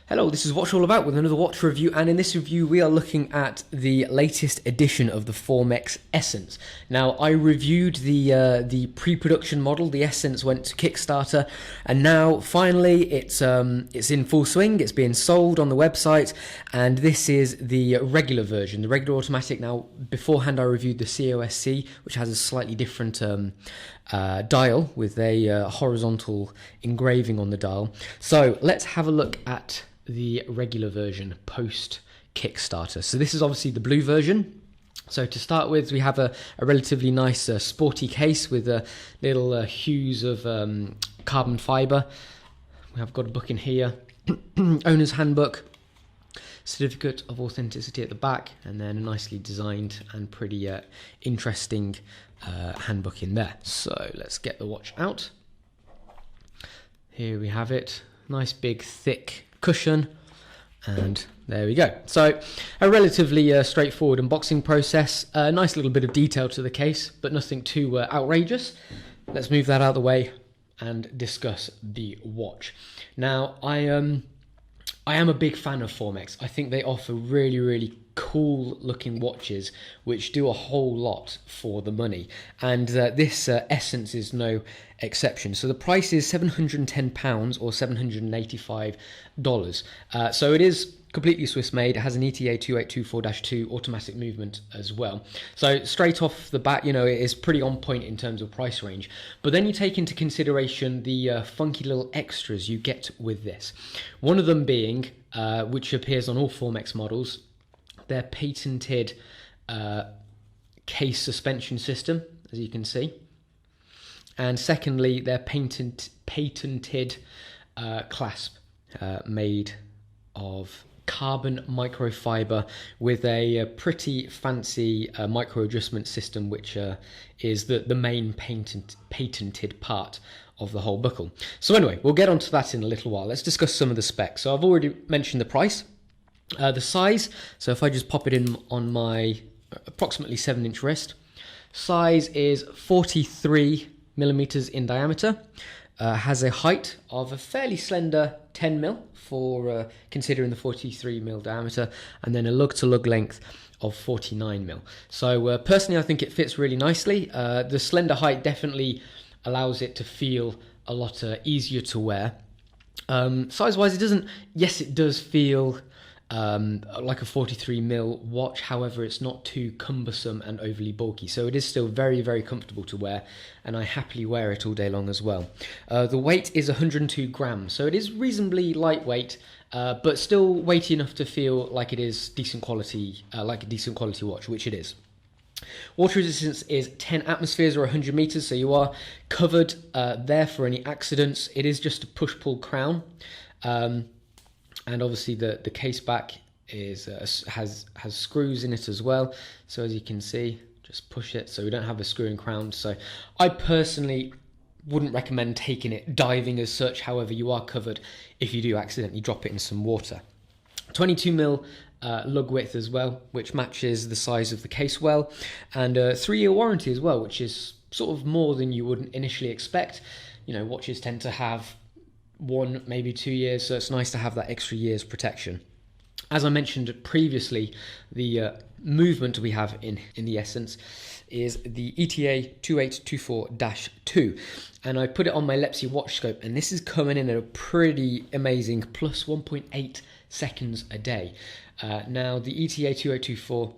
Hello, this is Watch All About with another watch review, and in this review we are looking at the latest edition of the Formex Essence. Now, I reviewed the pre-production model. The Essence went to Kickstarter, and now finally it's in full swing. It's being sold on the website, and this is the regular version, the regular automatic. Now, beforehand I reviewed the COSC, which has a slightly different dial with a horizontal engraving on the dial. So let's have a look at the regular version post Kickstarter. So this is obviously the blue version. So to start with, we have a relatively nice sporty case with little hues of carbon fiber. We have got a book in here, owner's handbook, certificate of authenticity at the back, and then a nicely designed and pretty interesting handbook in there. So let's get the watch out. Here we have it, nice big thick cushion, and there we go. So a relatively straightforward unboxing process, a nice little bit of detail to the case, but nothing too outrageous. Let's move that out of the way and discuss the watch. Now, I am a big fan of Formex. I think they offer really cool looking watches which do a whole lot for the money, and this Essence is no exception. So the price is £710 or $785. So it is completely Swiss made. It has an ETA 2824-2 automatic movement as well. So straight off the bat, you know, it is pretty on point in terms of price range. But then you take into consideration the funky little extras you get with this. One of them being, which appears on all Formex models, their patented case suspension system, as you can see. And secondly, their patented clasp made of carbon microfiber with a pretty fancy micro adjustment system, which is the main patented part of the whole buckle. So anyway, we'll get onto that in a little while. Let's discuss some of the specs. So I've already mentioned the price. The size, so if I just pop it in on my approximately 7-inch wrist, size is 43 millimeters in diameter, has a height of a fairly slender 10 mil for considering the 43 mil diameter, and then a lug-to-lug length of 49 mil. So personally, I think it fits really nicely. The slender height definitely allows it to feel a lot easier to wear. Size-wise, it doesn't. Yes, it does feel like a 43 mil watch. However, it's not too cumbersome and overly bulky, so it is still very comfortable to wear, and I happily wear it all day long as well. The weight is 102 grams, so it is reasonably lightweight, but still weighty enough to feel like it is decent quality, like a decent quality watch, which it is. Water resistance is 10 atmospheres or 100 meters, so you are covered there for any accidents. It is just a push-pull crown. And obviously the case back is has screws in it as well. So as you can see, just push it, so we don't have a screw and crown. So I personally wouldn't recommend taking it diving as such. However, you are covered if you do accidentally drop it in some water. 22 mil lug width as well, which matches the size of the case well, and a 3-year warranty as well, which is sort of more than you would initially expect. You know, watches tend to have 1, maybe 2 years, so it's nice to have that extra year's protection. As I mentioned previously, the movement we have in the Essence is the ETA 2824-2, and I put it on my Lepsy watch scope, and this is coming in at a pretty amazing plus 1.8 seconds a day. Now the ETA 2824,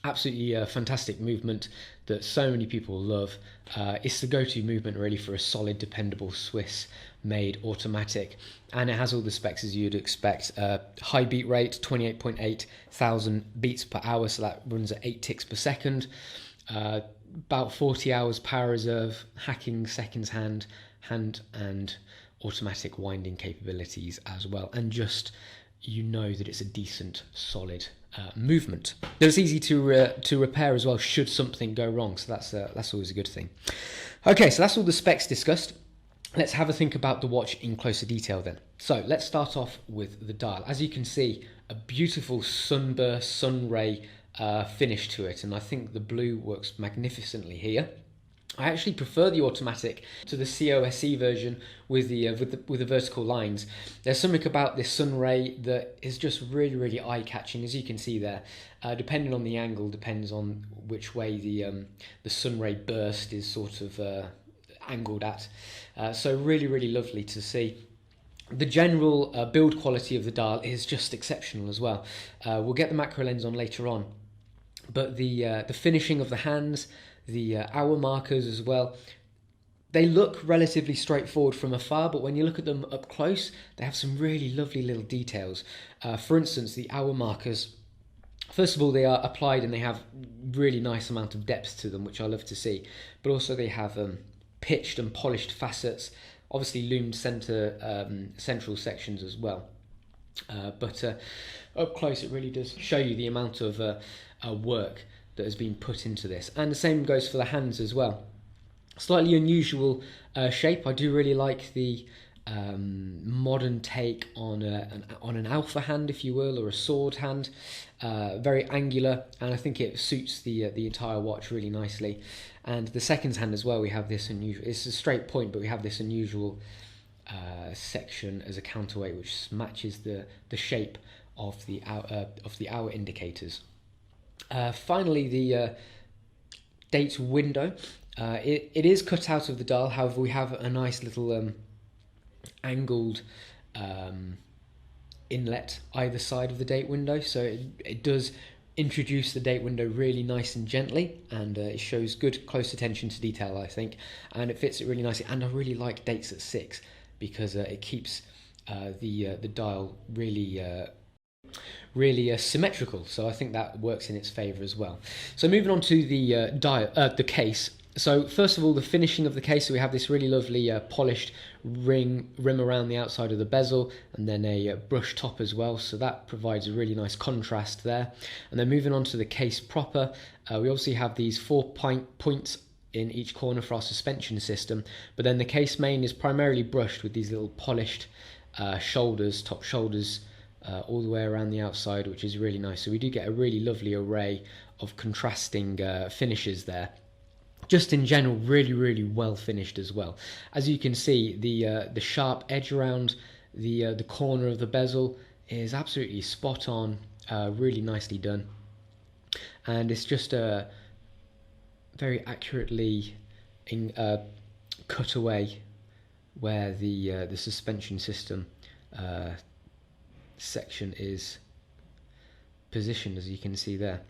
absolutely fantastic movement that so many people love. It's the go-to movement really for a solid, dependable Swiss made automatic, and it has all the specs as you'd expect. High beat rate, 28.8 thousand beats per hour, so that runs at 8 ticks per second. About 40 hours power reserve, hacking seconds hand and automatic winding capabilities as well, and just, you know that it's a decent solid movement. It's easy to repair as well should something go wrong, so that's always a good thing. Okay, so that's all the specs discussed. Let's have a think about the watch in closer detail then. So let's start off with the dial. As you can see, a beautiful sunburst, sun ray finish to it, and I think the blue works magnificently here. I actually prefer the automatic to the COSC version with the vertical lines. There's something about this sun ray that is just really eye-catching, as you can see there. Depending on the angle, depends on which way the sun ray burst is sort of angled at. So really lovely to see. The general build quality of the dial is just exceptional as well. We'll get the macro lens on later on, but the finishing of the hands, the hour markers as well, they look relatively straightforward from afar, but when you look at them up close, they have some really lovely little details. For instance, the hour markers, first of all, they are applied and they have really nice amount of depth to them, which I love to see, but also they have pitched and polished facets, obviously loomed central sections as well. But up close, it really does show you the amount of work that has been put into this. And the same goes for the hands as well. Slightly unusual shape. I do really like the modern take on an alpha hand, if you will, or a sword hand. Very angular, and I think it suits the entire watch really nicely. And the seconds hand as well, we have this unusual, it's a straight point, but we have this unusual section as a counterweight, which matches the shape of the hour indicators. Finally, the date window. It is cut out of the dial, however we have a nice little angled inlet either side of the date window, so it does introduce the date window really nice and gently, and it shows good close attention to detail, I think, and it fits it really nicely. And I really like dates at 6 because it keeps the dial really symmetrical, so I think that works in its favour as well. So moving on to the case. So first of all, the finishing of the case. So we have this really lovely polished rim around the outside of the bezel, and then a brush top as well, so that provides a really nice contrast there. And then moving on to the case proper, we obviously have these 4 points in each corner for our suspension system, but then the case main is primarily brushed with these little polished shoulders, top shoulders, all the way around the outside, which is really nice. So we do get a really lovely array of contrasting finishes there. Just in general, really well finished as well. As you can see, the sharp edge around the corner of the bezel is absolutely spot on, really nicely done, and it's just very accurately cut away where the suspension system section is positioned, as you can see there.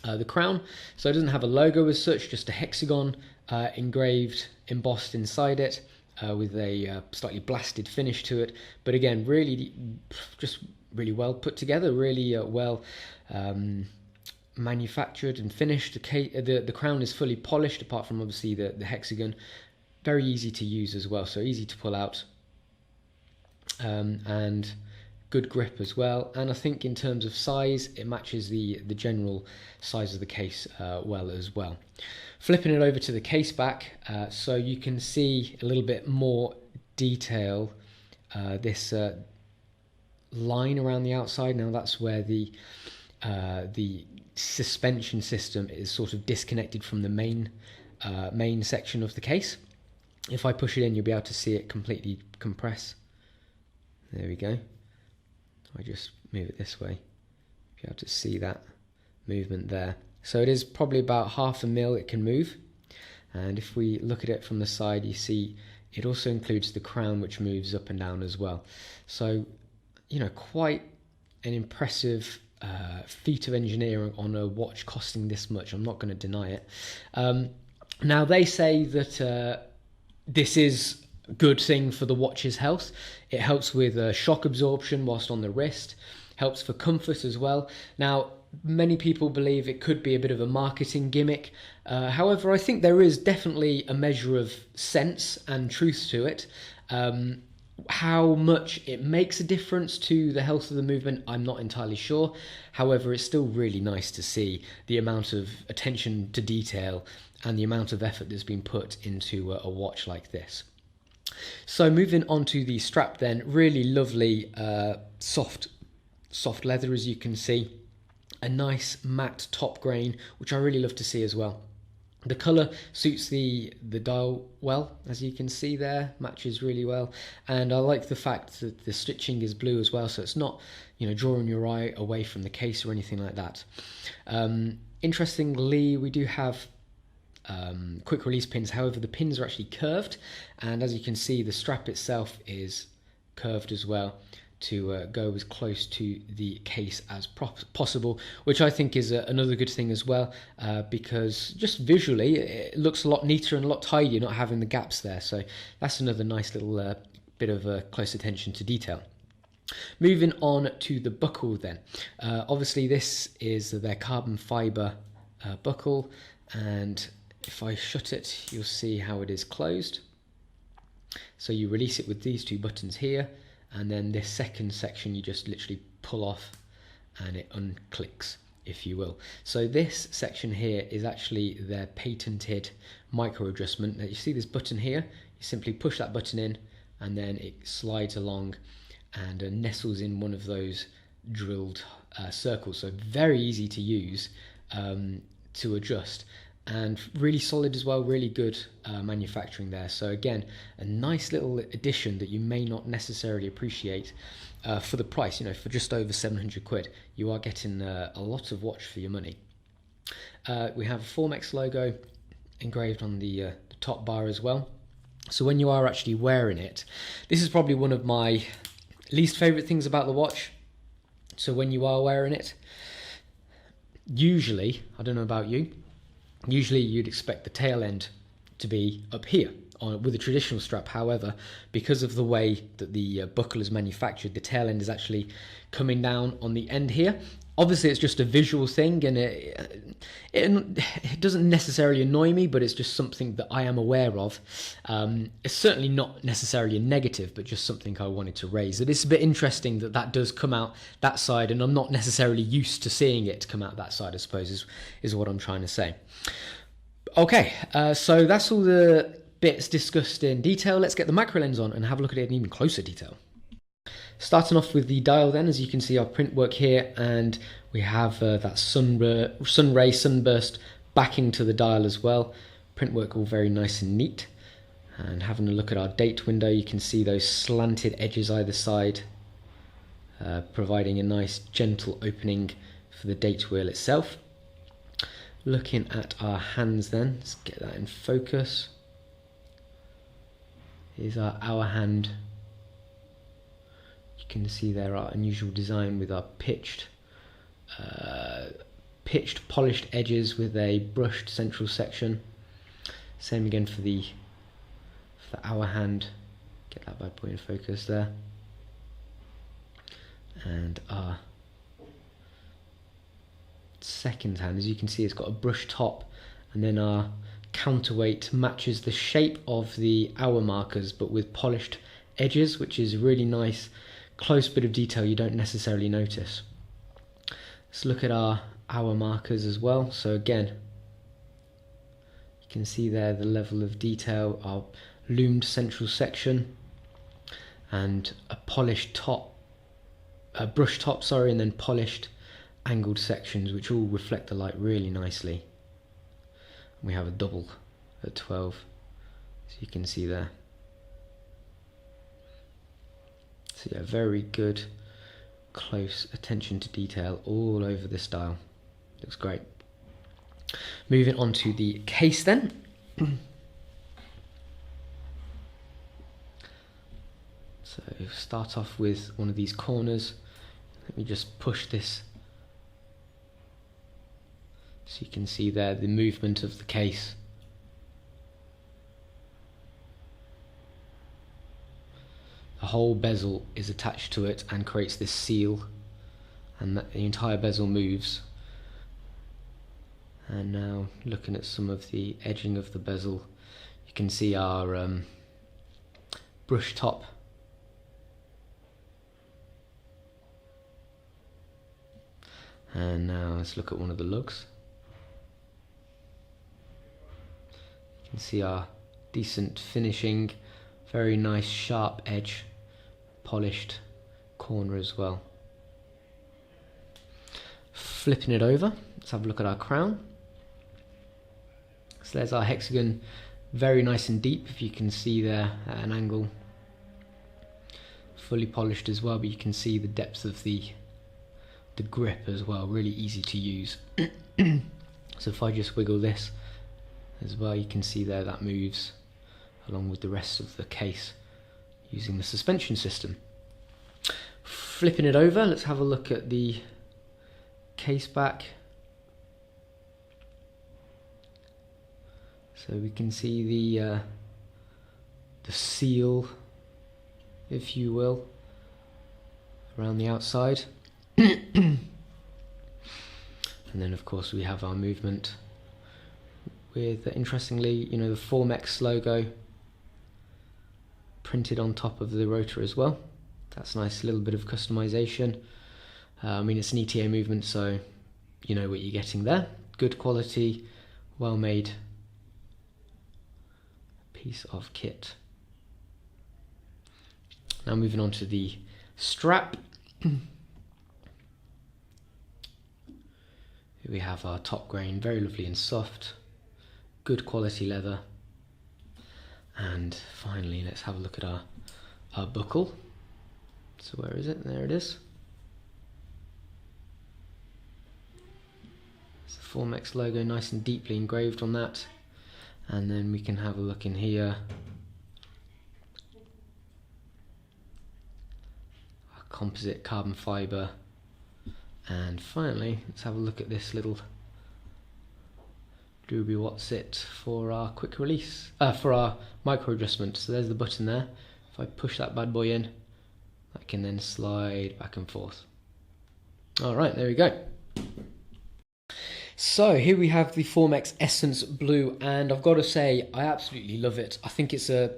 The crown, so it doesn't have a logo as such, just a hexagon embossed inside it, with a slightly blasted finish to it, but again really well put together, really well manufactured and finished. The crown is fully polished, apart from obviously the hexagon. Very easy to use as well, so easy to pull out, and good grip as well. And I think in terms of size, it matches the general size of the case well as well. Flipping it over to the case back, so you can see a little bit more detail, this line around the outside. Now that's where the suspension system is sort of disconnected from the main section of the case. If I push it in, you'll be able to see it completely compress. There we go. I just move it this way, you'll be able to see that movement there. So it is probably about 0.5 mil it can move, and if we look at it from the side, you see it also includes the crown, which moves up and down as well. So, you know, quite an impressive feat of engineering on a watch costing this much. I'm not going to deny it. Now they say that this is good thing for the watch's health. It helps with shock absorption whilst on the wrist, helps for comfort as well. Now, many people believe it could be a bit of a marketing gimmick. However, I think there is definitely a measure of sense and truth to it. How much it makes a difference to the health of the movement, I'm not entirely sure. However, it's still really nice to see the amount of attention to detail and the amount of effort that's been put into a watch like this. So moving on to the strap then, really lovely soft leather, as you can see. A nice matte top grain, which I really love to see as well. The colour suits the dial well, as you can see there, matches really well. And I like the fact that the stitching is blue as well, so it's not, you know, drawing your eye away from the case or anything like that. Interestingly, we do have quick release pins. However, the pins are actually curved, and as you can see, the strap itself is curved as well to go as close to the case as possible, which I think is another good thing as well, because just visually it looks a lot neater and a lot tidier, not having the gaps there. So that's another nice little bit of close attention to detail. Moving on to the buckle then. Obviously this is their carbon fibre buckle, and if I shut it, you'll see how it is closed. So you release it with these two buttons here, and then this second section you just literally pull off and it unclicks, if you will. So this section here is actually their patented micro adjustment. Now you see this button here, you simply push that button in and then it slides along and nestles in one of those drilled circles. So very easy to use to adjust, and really solid as well, really good manufacturing there. So again, a nice little addition that you may not necessarily appreciate for the price. You know, for just over 700 quid, you are getting a lot of watch for your money. We have a Formex logo engraved on the top bar as well. So when you are actually wearing it, this is probably one of my least favorite things about the watch. So when you are wearing it, usually, I don't know about you, usually you'd expect the tail end to be up here with a traditional strap. However, because of the way that the buckle is manufactured, the tail end is actually coming down on the end here. Obviously it's just a visual thing, and it doesn't necessarily annoy me, but it's just something that I am aware of. It's certainly not necessarily a negative, but just something I wanted to raise. It's a bit interesting that that does come out that side, and I'm not necessarily used to seeing it come out that side, I suppose, is what I'm trying to say. Okay, so that's all the bits discussed in detail. Let's get the macro lens on and have a look at it in even closer detail. Starting off with the dial then, as you can see our print work here, and we have that sunburst backing to the dial as well. Print work all very nice and neat. And having a look at our date window, you can see those slanted edges either side, providing a nice gentle opening for the date wheel itself. Looking at our hands then, let's get that in focus. Here's our hour hand. You can see there our unusual design with our pitched polished edges with a brushed central section. Same again for the hour hand. Get that bad boy in focus there. And our second hand, as you can see, it's got a brushed top, and then our counterweight matches the shape of the hour markers but with polished edges, which is really nice, close bit of detail you don't necessarily notice. Let's look at our hour markers as well. So again, you can see there the level of detail, our loomed central section and a polished top, a brush top, sorry, and then polished angled sections which all reflect the light really nicely. We have a double at 12, so you can see there. So yeah, very good close attention to detail all over this dial. Looks great. Moving on to the case then. So start off with one of these corners. Let me just push this so you can see there the movement of the case. The whole bezel is attached to it and creates this seal, and the entire bezel moves. And now looking at some of the edging of the bezel, you can see our brush top. And now let's look at one of the lugs. You can see our decent finishing, very nice sharp edge, polished corner as well. Flipping it over, let's have a look at our crown. So there's our hexagon, very nice and deep, if you can see there at an angle. Fully polished as well, but you can see the depth of the grip as well, really easy to use. So if I just wiggle this as well, you can see there that moves along with the rest of the case using the suspension system. Flipping it over, let's have a look at the case back. So we can see the seal, if you will, around the outside. And then of course we have our movement with, interestingly, you know, the Formex logo printed on top of the rotor as well. That's nice, a little bit of customization. I mean, it's an ETA movement, so you know what you're getting there. Good quality, well made piece of kit. Now moving on to the strap. Here we have our top grain, very lovely and soft, good quality leather. And finally, let's have a look at our buckle. So where is it? There it is. It's the Formex logo nice and deeply engraved on that. And then we can have a look in here. Our composite carbon fibre. And finally, let's have a look at this little doobie what's it for our quick release, for our micro adjustment. So there's the button there. If I push that bad boy in, I can then slide back and forth. All right, there we go. So here we have the Formex Essence Blue, and I've got to say, I absolutely love it. I think it's a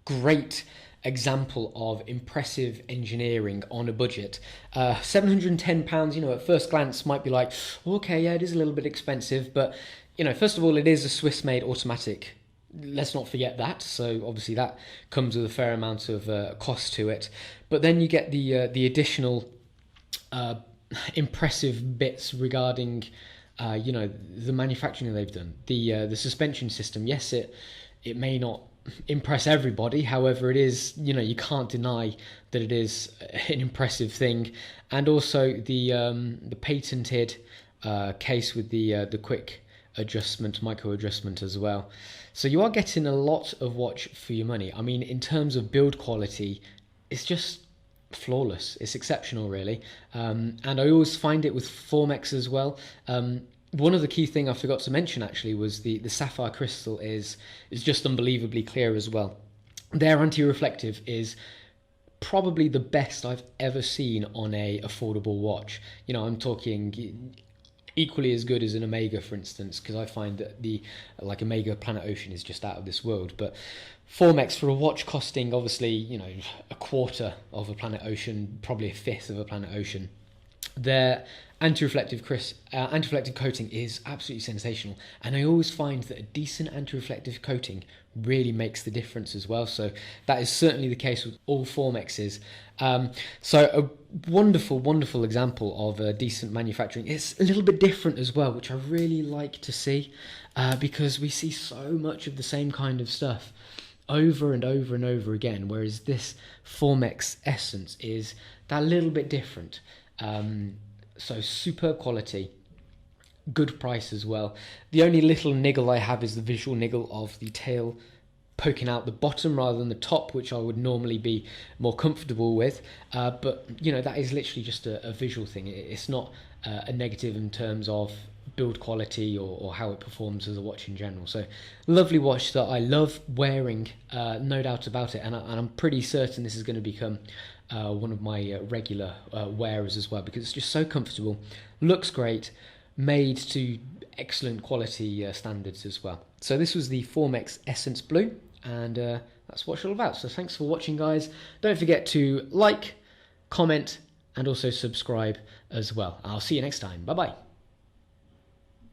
great example of impressive engineering on a budget. £710, you know, at first glance might be like, okay, yeah, it is a little bit expensive, but you know, first of all, it is a Swiss-made automatic. Let's not forget that. So obviously that comes with a fair amount of cost to it. But then you get the additional impressive bits regarding you know, the manufacturing they've done. The suspension system. Yes, it may not impress everybody, however, it is, you know, you can't deny that it is an impressive thing. And also the patented case with the quick adjustment, micro adjustment as well. So you are getting a lot of watch for your money. I mean, in terms of build quality, it's just flawless. It's exceptional, really. And I always find it with Formex as well. One of the key thing I forgot to mention actually was the sapphire crystal is just unbelievably clear as well. Their anti-reflective is probably the best I've ever seen on a affordable watch. You know, I'm talking equally as good as an Omega, for instance, because I find that the Omega Planet Ocean is just out of this world. But Formex, for a watch costing obviously, you know, a quarter of a Planet Ocean, probably a fifth of a Planet Ocean, their anti-reflective coating is absolutely sensational, and I always find that a decent anti-reflective coating really makes the difference as well. So that is certainly the case with all Formexes. So a wonderful example of decent manufacturing. It's a little bit different as well, which I really like to see, because we see so much of the same kind of stuff over and over and over again, whereas this Formex Essence is that little bit different. So superb quality, good price as well. The only little niggle I have is the visual niggle of the tail poking out the bottom rather than the top, which I would normally be more comfortable with. But you know, that is literally just a visual thing. It's not a negative in terms of build quality or how it performs as a watch in general. So lovely watch that I love wearing, no doubt about it. And I'm pretty certain this is going to become one of my regular wearers as well, because it's just so comfortable, looks great, made to excellent quality standards as well. So this was the Formex Essence Blue, and that's what it's all about. So thanks for watching, guys. Don't forget to like, comment, and also subscribe as well. I'll see you next time. Bye bye.